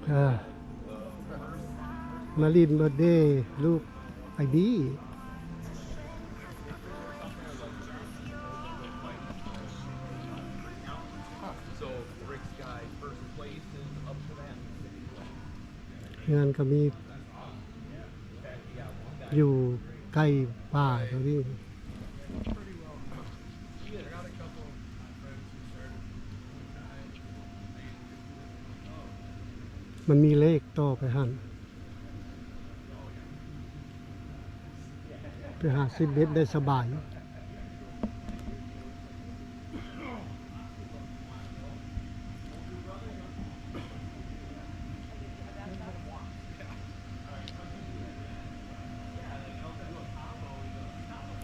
มาลินเบอร์เดย์ลูกไอบี้งานก็มีอยู่ใกล้ป่าตรงนี้มันมีเลขต่อไปหันไปหา10 เมตรได้สบาย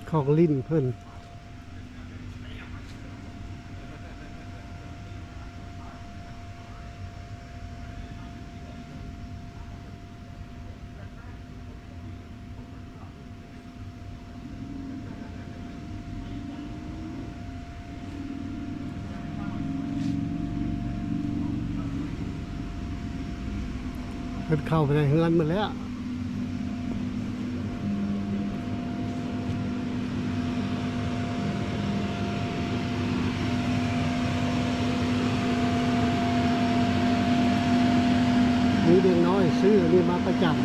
ของลิ้นเพิ่นเข้าไปในเฮือนมาแล้วมีเด็กน้อยซื้ออันนี้มาประจำ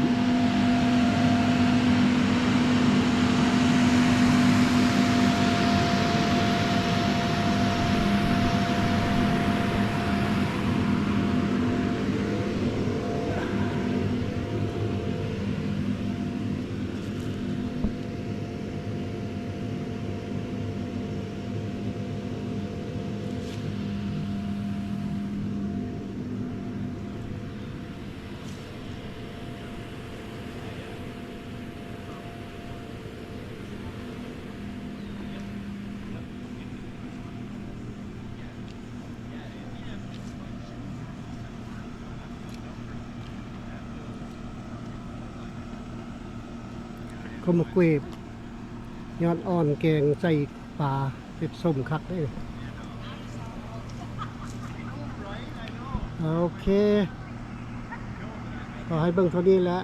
ก็มาเกวบยอดอ่อนแกงใส่ปลาเป็ดส้มคักได้โอเคขอให้เบิ่งเท่านี้แหละ